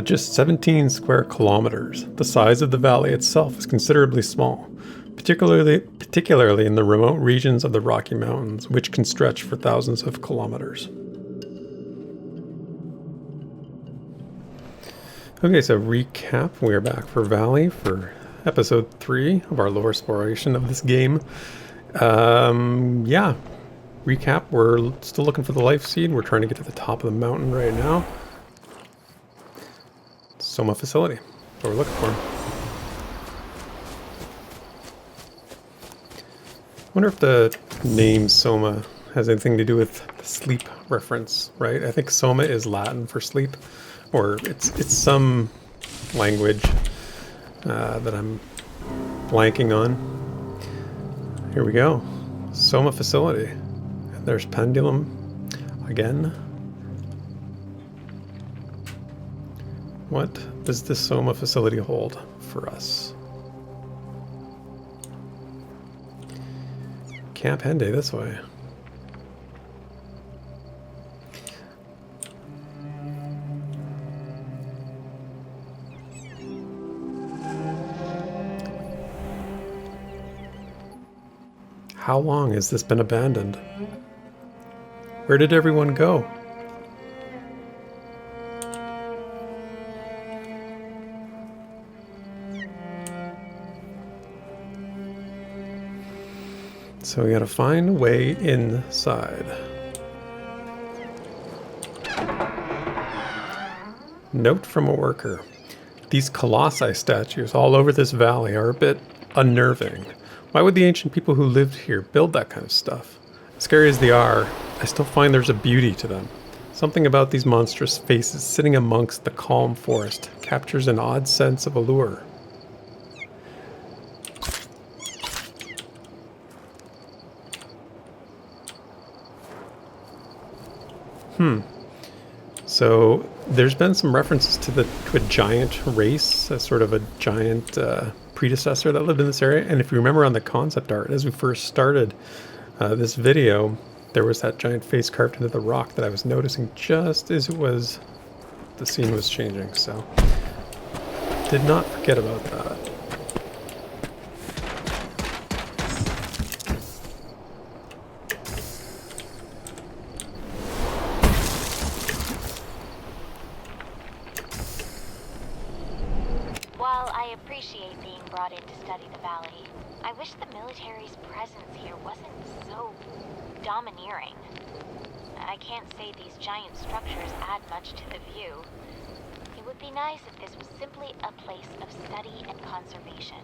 At just 17 square kilometers, the size of the valley itself is considerably small, particularly in the remote regions of the Rocky Mountains, which can stretch for thousands of kilometers. Okay, so recap. We are back for Valley for episode 3 of our lore exploration of this game. Yeah, recap. We're still looking for the life seed. We're trying to get to the top of the mountain right now. Soma Facility. That's what we're looking for. I wonder if the name Soma has anything to do with the sleep reference, right? I think Soma is Latin for sleep, or it's some language that I'm blanking on. Here we go. Soma Facility. And there's Pendulum again. What does this Soma Facility hold for us? Camp Hende this way. How long has this been abandoned? Where did everyone go? So we gotta find a way inside. Note from a worker. These colossi statues all over this valley are a bit unnerving. Why would the ancient people who lived here build that kind of stuff? As scary as they are, I still find there's a beauty to them. Something about these monstrous faces sitting amongst the calm forest captures an odd sense of allure. So there's been some references to a giant race, a sort of a giant predecessor that lived in this area. And if you remember on the concept art, as we first started this video, there was that giant face carved into the rock that I was noticing just as the scene was changing. So did not forget about that. Brought in to study the valley. I wish the military's presence here wasn't so domineering. I can't say these giant structures add much to the view. It would be nice if this was simply a place of study and conservation.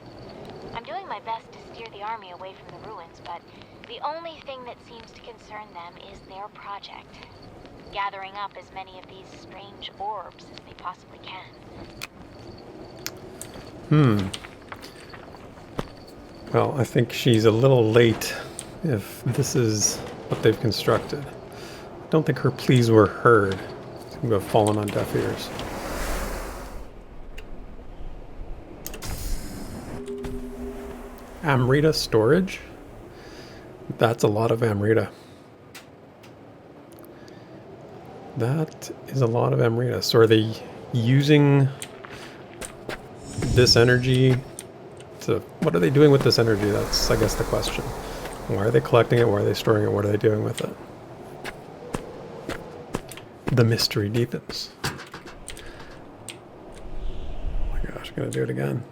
I'm doing my best to steer the army away from the ruins, but the only thing that seems to concern them is their project. Gathering up as many of these strange orbs as they possibly can. Well, I think she's a little late if this is what they've constructed. I don't think her pleas were heard. Seem to have fallen on deaf ears. Amrita Storage? That's a lot of Amrita. That is a lot of Amrita. So are they using this energy? So what are they doing with this energy? That's, I guess, the question. Why are they collecting it? Why are they storing it? What are they doing with it? The mystery deepens. Oh my gosh, I'm gonna do it again.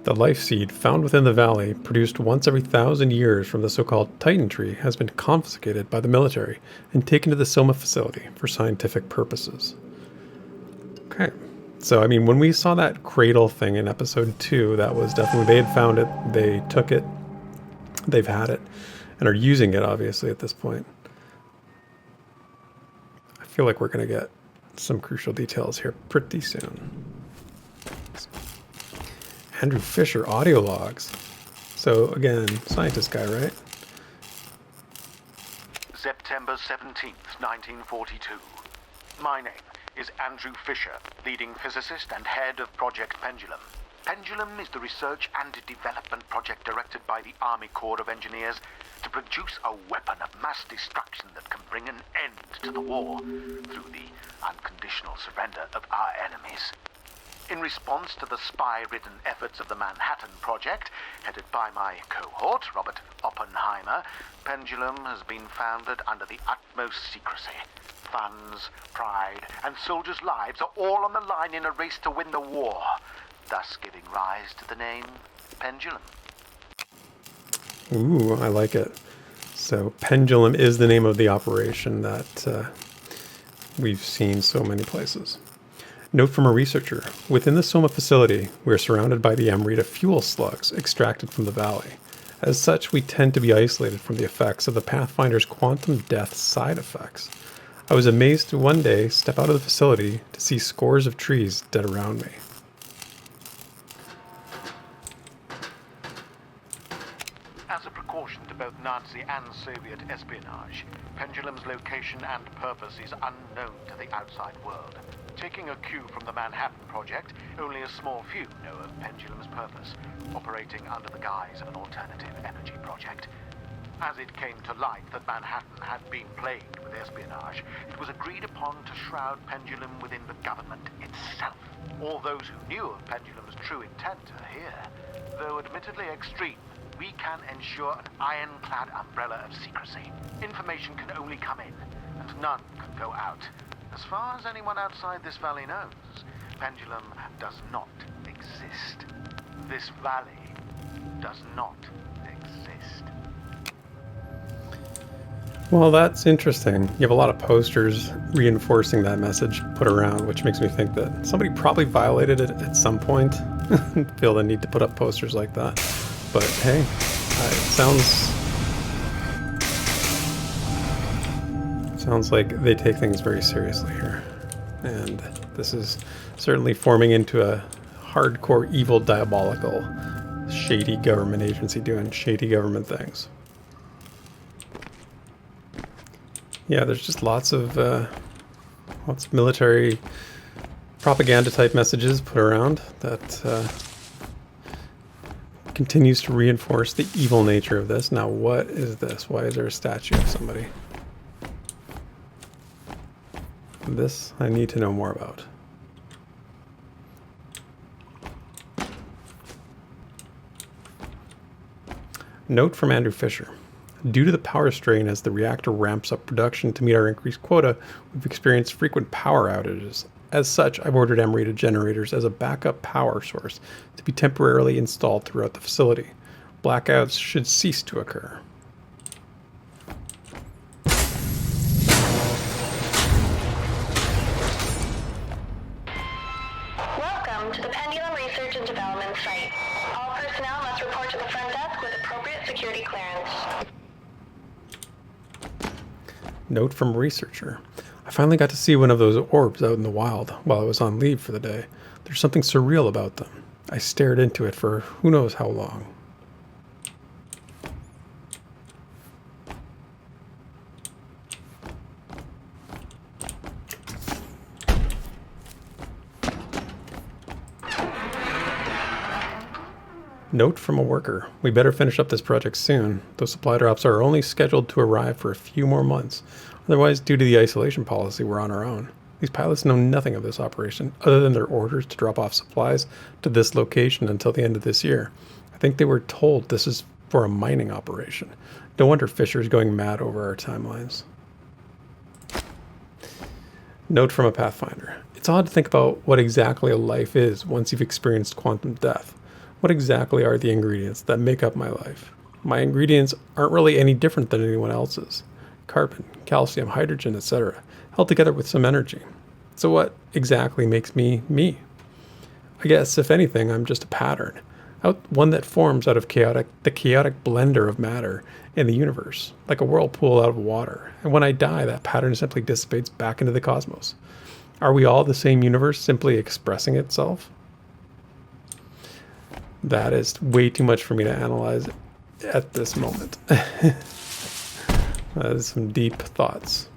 The life seed found within the valley, produced once every 1,000 years from the so-called Titan tree, has been confiscated by the military and taken to the Soma Facility for scientific purposes. Okay. So, I mean, when we saw that cradle thing in episode 2, that was definitely, they had found it, they took it, they've had it, and are using it, obviously, at this point. I feel like we're going to get some crucial details here pretty soon. Andrew Fisher audio logs. So again, scientist guy, right? September 17th, 1942. My name is Andrew Fisher, leading physicist and head of Project Pendulum. Pendulum is the research and development project directed by the Army Corps of Engineers to produce a weapon of mass destruction that can bring an end to the war through the unconditional surrender of our enemies. In response to the spy-ridden efforts of the Manhattan Project, headed by my cohort, Robert Oppenheimer, Pendulum has been founded under the utmost secrecy. Funds, pride, and soldiers' lives are all on the line in a race to win the war, thus giving rise to the name Pendulum. Ooh, I like it. So Pendulum is the name of the operation that we've seen so many places. Note from a researcher. Within the Soma facility, we are surrounded by the Amrita fuel slugs extracted from the valley. As such, we tend to be isolated from the effects of the Pathfinder's quantum death side effects. I was amazed to one day step out of the facility to see scores of trees dead around me. As a precaution to both Nazi and Soviet espionage, Pendulum's location and purpose is unknown to the outside world. Taking a cue from the Manhattan Project, only a small few know of Pendulum's purpose, operating under the guise of an alternative energy project. As it came to light that Manhattan had been plagued with espionage, it was agreed upon to shroud Pendulum within the government itself. All those who knew of Pendulum's true intent are here. Though admittedly extreme, we can ensure an ironclad umbrella of secrecy. Information can only come in, and none can go out. As far as anyone outside this valley knows, Pendulum does not exist. This valley does not exist. Well, that's interesting. You have a lot of posters reinforcing that message put around, which makes me think that somebody probably violated it at some point. Feel the need to put up posters like that. But hey, it sounds like they take things very seriously here. And this is certainly forming into a hardcore, evil, diabolical, shady government agency doing shady government things. Yeah, there's just lots of military propaganda type messages put around that continues to reinforce the evil nature of this. Now, what is this? Why is there a statue of somebody? This I need to know more about. Note from Andrew Fisher. Due to the power strain as the reactor ramps up production to meet our increased quota, we've experienced frequent power outages. As such, I've ordered Amrita generators as a backup power source to be temporarily installed throughout the facility. Blackouts should cease to occur. Welcome to the Pendulum Research and Development Site. All personnel must report to the front desk with appropriate security clearance. Note from a researcher. I finally got to see one of those orbs out in the wild while I was on leave for the day. There's something surreal about them. I stared into it for who knows how long. Note from a worker. We better finish up this project soon. Those supply drops are only scheduled to arrive for a few more months. Otherwise, due to the isolation policy, we're on our own. These pilots know nothing of this operation, other than their orders to drop off supplies to this location until the end of this year. I think they were told this is for a mining operation. No wonder Fisher's going mad over our timelines. Note from a Pathfinder. It's odd to think about what exactly a life is once you've experienced quantum death. What exactly are the ingredients that make up my life? My ingredients aren't really any different than anyone else's. Carbon, calcium, hydrogen, etc., held together with some energy. So what exactly makes me me? I guess, if anything, I'm just a pattern. One that forms out of the chaotic blender of matter in the universe, like a whirlpool out of water. And when I die, that pattern simply dissipates back into the cosmos. Are we all the same universe simply expressing itself? That is way too much for me to analyze at this moment. That is some deep thoughts.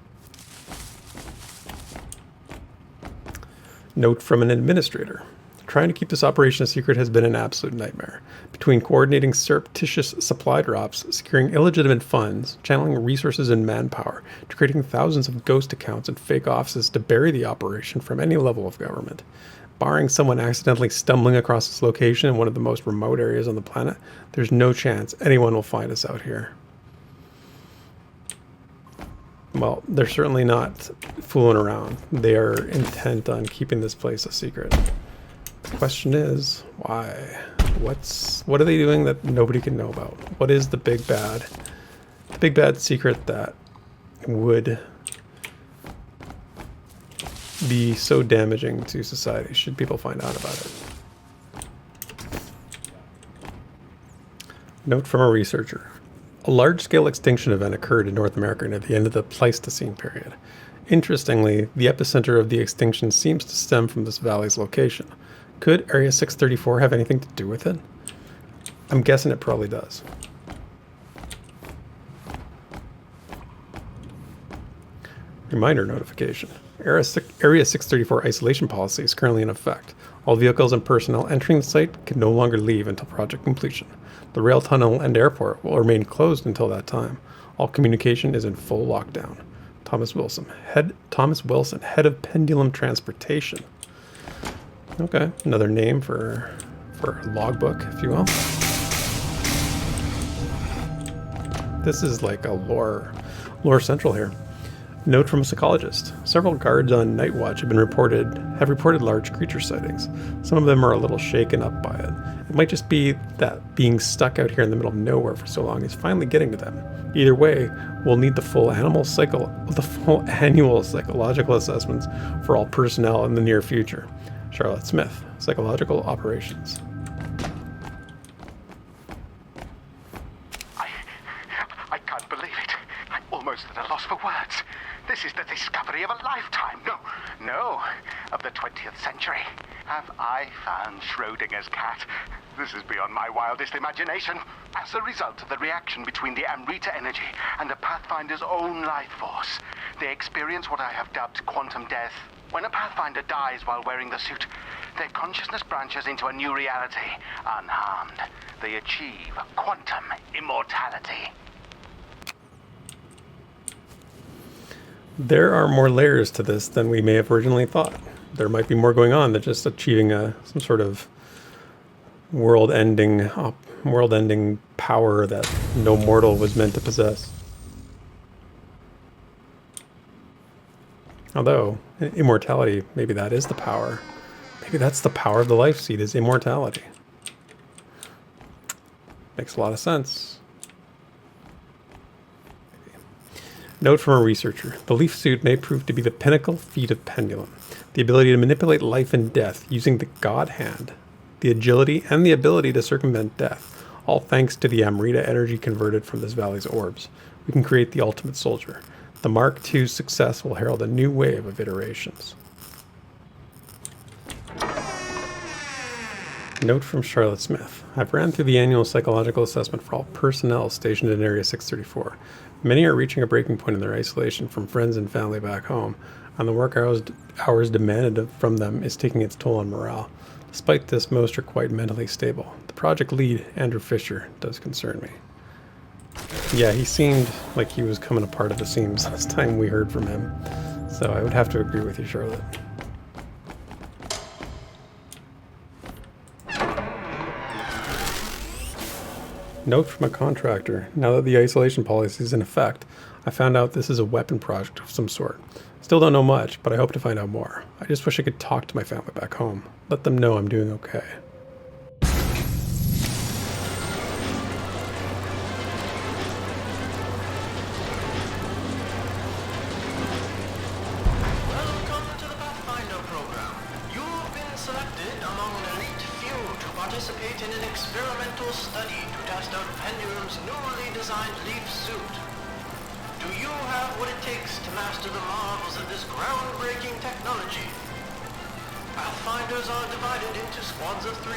Note from an administrator. Trying to keep this operation a secret has been an absolute nightmare. Between coordinating surreptitious supply drops, securing illegitimate funds, channeling resources and manpower, to creating thousands of ghost accounts and fake offices to bury the operation from any level of government. Barring someone accidentally stumbling across this location in one of the most remote areas on the planet, there's no chance anyone will find us out here. Well, they're certainly not fooling around. They are intent on keeping this place a secret. The question is, why? What are they doing that nobody can know about? What is the big bad secret that would be so damaging to society should people find out about it? Note from a researcher. A large-scale extinction event occurred in North America near the end of the Pleistocene period. Interestingly, the epicenter of the extinction seems to stem from this valley's location. Could Area 634 have anything to do with it? I'm guessing it probably does. Reminder notification. Area 634 isolation policy is currently in effect. All vehicles and personnel entering the site can no longer leave until project completion. The rail tunnel and airport will remain closed until that time. All communication is in full lockdown. Thomas Wilson, head of Pendulum Transportation. Okay, another name for a logbook, if you will. This is like a lore central here. Note from a psychologist. Several guards on night watch have reported large creature sightings. Some of them are a little shaken up by it. It might just be that being stuck out here in the middle of nowhere for so long is finally getting to them. Either way, we'll need the full annual psychological assessments for all personnel in the near future. Charlotte Smith, Psychological Operations. I can't believe it. I'm almost at a loss for words. This is the discovery of a lifetime. No, of the 20th century. Have I found Schrodinger's cat? This is beyond my wildest imagination. As a result of the reaction between the Amrita energy and the Pathfinder's own life force, they experience what I have dubbed quantum death. When a Pathfinder dies while wearing the suit, their consciousness branches into a new reality, unharmed. They achieve quantum immortality. There are more layers to this than we may have originally thought. There might be more going on than just achieving some sort of world-ending power that no mortal was meant to possess. Although, immortality, maybe that is the power. Maybe that's the power of the life seed, is immortality. Makes a lot of sense. Note from a researcher. The leaf suit may prove to be the pinnacle feat of Pendulum. The ability to manipulate life and death using the God Hand. The agility and the ability to circumvent death. All thanks to the Amrita energy converted from this valley's orbs. We can create the ultimate soldier. The Mark II's success will herald a new wave of iterations. Note from Charlotte Smith. I've ran through the annual psychological assessment for all personnel stationed in Area 634. Many are reaching a breaking point in their isolation from friends and family back home, and the work hours demanded from them is taking its toll on morale. Despite this, most are quite mentally stable. The project lead, Andrew Fisher, does concern me. Yeah, he seemed like he was coming apart at the seams last time we heard from him, so I would have to agree with you, Charlotte. Note from a contractor. Now that the isolation policy is in effect, I found out this is a weapon project of some sort. Still don't know much, but I hope to find out more. I just wish I could talk to my family back home. Let them know I'm doing okay. Welcome to the Pathfinder program. You've been selected among an elite few to participate in an experimental study to test out Pendulum's newly designed leaf suit. Do you have what it takes to master the marvels of this groundbreaking technology? Pathfinders are divided into squads of 3.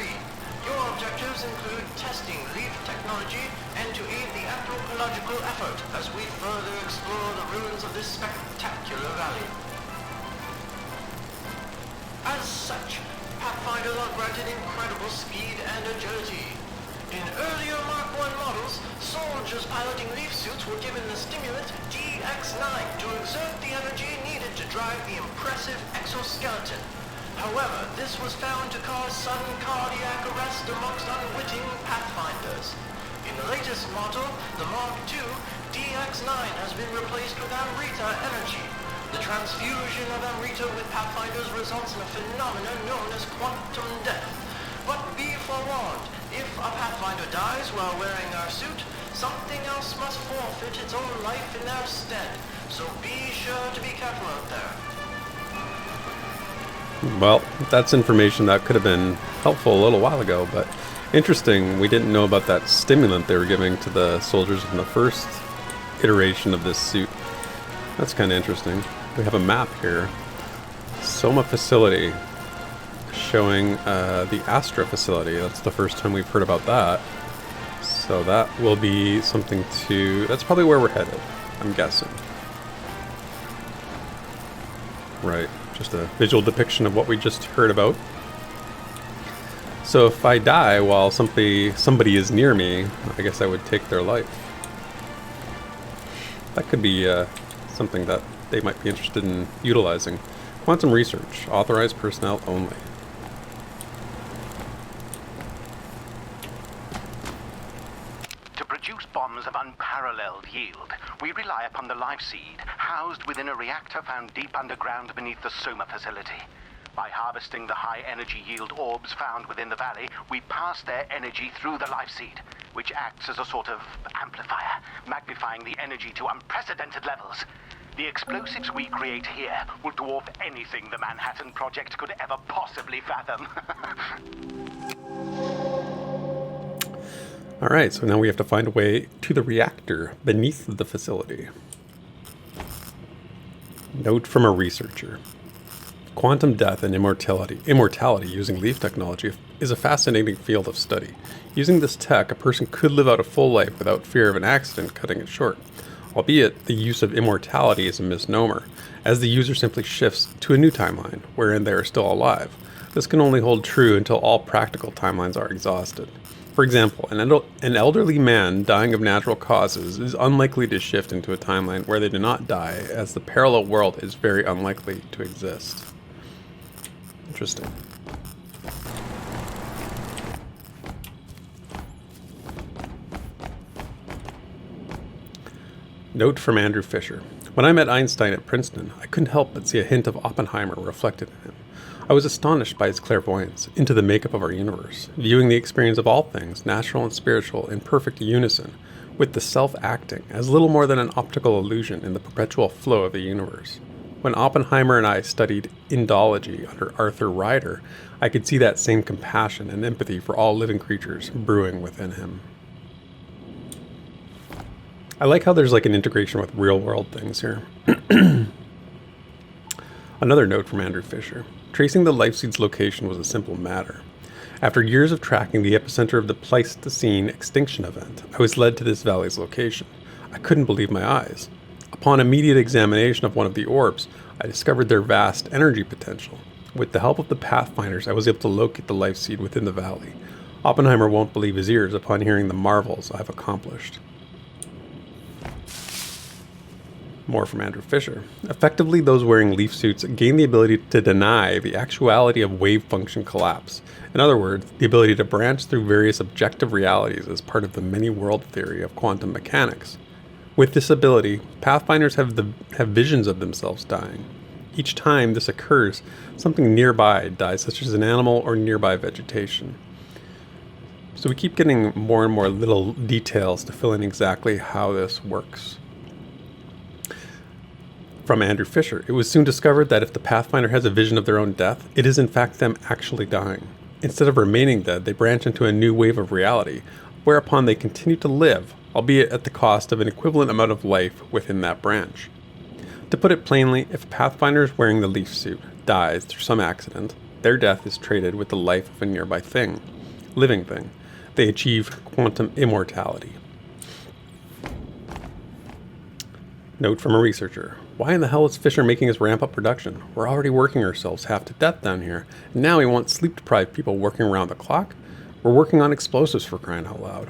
Your objectives include testing leaf technology and to aid the anthropological effort as we further explore the ruins of this spectacular valley. As such, Pathfinders are granted incredible speed and agility. In earlier Mark I models, soldiers piloting leaf suits were given the stimulant DX9 to exert the energy needed to drive the impressive exoskeleton. However, this was found to cause sudden cardiac arrest amongst unwitting Pathfinders. In the latest model, the Mark II, DX9 has been replaced with Amrita energy. The transfusion of Amrita with Pathfinders results in a phenomenon known as quantum death. But be forewarned, if a Pathfinder dies while wearing our suit, something else must forfeit its own life in their stead. So be sure to be careful out there. Well, that's information that could have been helpful a little while ago, but interesting, we didn't know about that stimulant they were giving to the soldiers in the first iteration of this suit. That's kind of interesting. We have a map here. Soma Facility, showing the Astra Facility. That's the first time we've heard about that. So that will be something to... That's probably where we're headed, I'm guessing. Right. Just a visual depiction of what we just heard about. So if I die while somebody is near me, I guess I would take their life. That could be something that they might be interested in utilizing. Quantum research. Authorized personnel only. To produce bombs of unparalleled yield, we rely upon the life seed housed within a reactor found deep underground beneath the Soma Facility. By harvesting the high energy yield orbs found within the valley, we pass their energy through the life seed, which acts as a sort of amplifier, magnifying the energy to unprecedented levels. The explosives we create here will dwarf anything the Manhattan Project could ever possibly fathom. Alright, so now we have to find a way to the reactor beneath the facility. Note from a researcher. Quantum death and immortality using leaf technology is a fascinating field of study. Using this tech, a person could live out a full life without fear of an accident cutting it short. Albeit, the use of immortality is a misnomer, as the user simply shifts to a new timeline, wherein they are still alive. This can only hold true until all practical timelines are exhausted. For example, an elderly man dying of natural causes is unlikely to shift into a timeline where they do not die, as the parallel world is very unlikely to exist. Interesting. Note from Andrew Fisher. When I met Einstein at Princeton, I couldn't help but see a hint of Oppenheimer reflected in him. I was astonished by his clairvoyance into the makeup of our universe, viewing the experience of all things, natural and spiritual, in perfect unison, with the self acting as little more than an optical illusion in the perpetual flow of the universe. When Oppenheimer and I studied Indology under Arthur Ryder, I could see that same compassion and empathy for all living creatures brewing within him. I like how there's like an integration with real world things here. Another note from Andrew Fisher. Tracing the life seed's location was a simple matter. After years of tracking the epicenter of the Pleistocene extinction event, I was led to this valley's location. I couldn't believe my eyes. Upon immediate examination of one of the orbs, I discovered their vast energy potential. With the help of the Pathfinders, I was able to locate the life seed within the valley. Oppenheimer won't believe his ears upon hearing the marvels I've accomplished. More from Andrew Fisher. Effectively, those wearing leaf suits gain the ability to deny the actuality of wave function collapse. In other words, the ability to branch through various objective realities as part of the many-world theory of quantum mechanics. With this ability, Pathfinders have visions of themselves dying. Each time this occurs, something nearby dies, such as an animal or nearby vegetation. So we keep getting more and more little details to fill in exactly how this works. From Andrew Fisher, it was soon discovered that if the Pathfinder has a vision of their own death, it is in fact them actually dying. Instead of remaining dead, they branch into a new wave of reality, whereupon they continue to live, albeit at the cost of an equivalent amount of life within that branch. To put it plainly, if a Pathfinder is wearing the leaf suit dies through some accident, their death is traded with the life of a nearby living thing. They achieve quantum immortality. Note from a researcher. Why in the hell is Fisher making us ramp up production? We're already working ourselves half to death down here. And now he wants sleep-deprived people working around the clock? We're working on explosives, for crying out loud.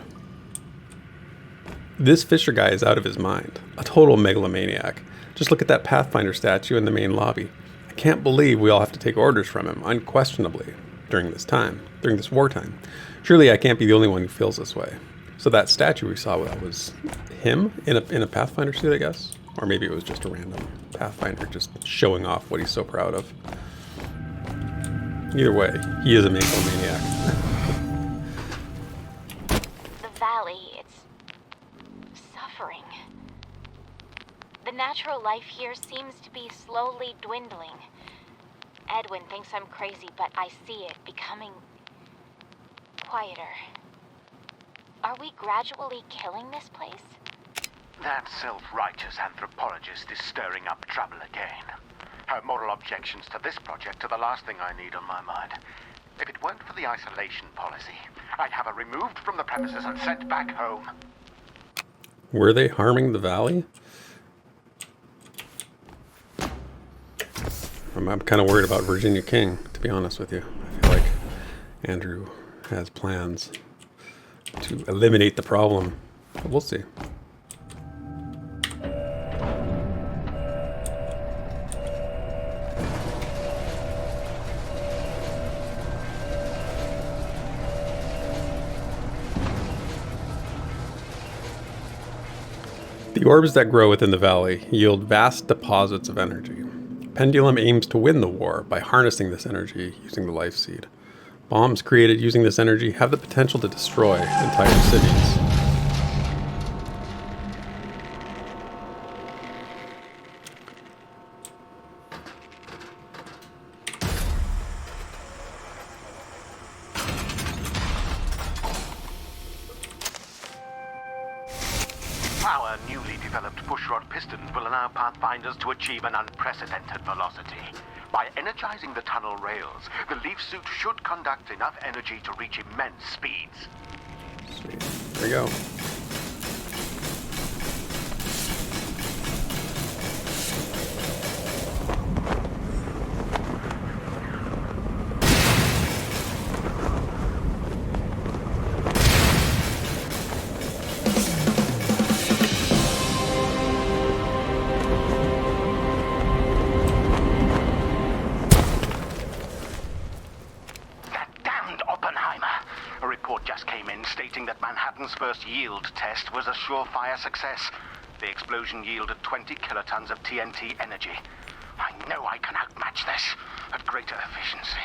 This Fisher guy is out of his mind. A total megalomaniac. Just look at that Pathfinder statue in the main lobby. I can't believe we all have to take orders from him, unquestionably, during this wartime. Surely I can't be the only one who feels this way. So that statue we saw, that was him in a Pathfinder suit, I guess? Or maybe it was just a random Pathfinder just showing off what he's so proud of. Either way, he is a megalomaniac. The valley, it's suffering. The natural life here seems to be slowly dwindling. Edwin thinks I'm crazy, but I see it becoming quieter. Are we gradually killing this place? That self-righteous anthropologist is stirring up trouble again. Her moral objections to this project are the last thing I need on my mind. If it weren't for the isolation policy, I'd have her removed from the premises and sent back home. Were they harming the valley? I'm kind of worried about Virginia King, to be honest with you. I feel like Andrew has plans to eliminate the problem. But we'll see. The orbs that grow within the valley yield vast deposits of energy. Pendulum aims to win the war by harnessing this energy using the life seed. Bombs created using this energy have the potential to destroy entire cities. Our newly developed pushrod pistons will allow Pathfinders to achieve an unprecedented velocity. By energizing the tunnel rails, the leaf suit should conduct enough energy to reach immense speeds. Sweet. There we go. Manhattan's first yield test was a surefire success. The explosion yielded 20 kilotons of TNT energy. I know I can outmatch this at greater efficiency,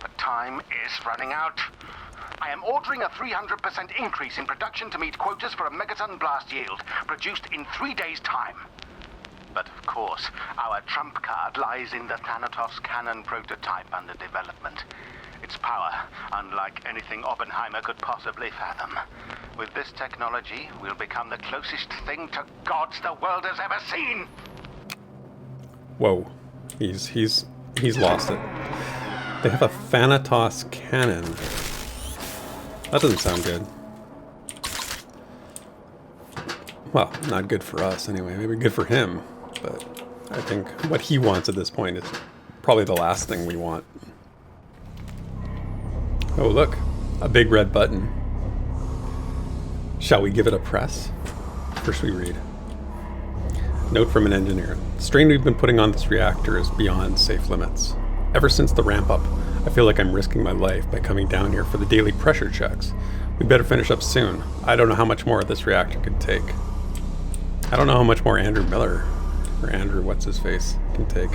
but time is running out. I am ordering a 300% increase in production to meet quotas for a megaton blast yield, produced in 3 days' time. But of course, our trump card lies in the Thanatos cannon prototype under development. Its power, unlike anything Oppenheimer could possibly fathom. With this technology, we'll become the closest thing to gods the world has ever seen. Whoa, he's lost it. They have a Thanatos cannon. That doesn't sound good. Well, not good for us anyway. Maybe good for him, but I think what he wants at this point is probably the last thing we want. Oh, look, a big red button. Shall we give it a press? First we read. Note from an engineer. The strain we've been putting on this reactor is beyond safe limits. Ever since the ramp up, I feel like I'm risking my life by coming down here for the daily pressure checks. We better finish up soon. I don't know how much more this reactor can take. I don't know how much more Andrew Miller, or Andrew what's-his-face, can take.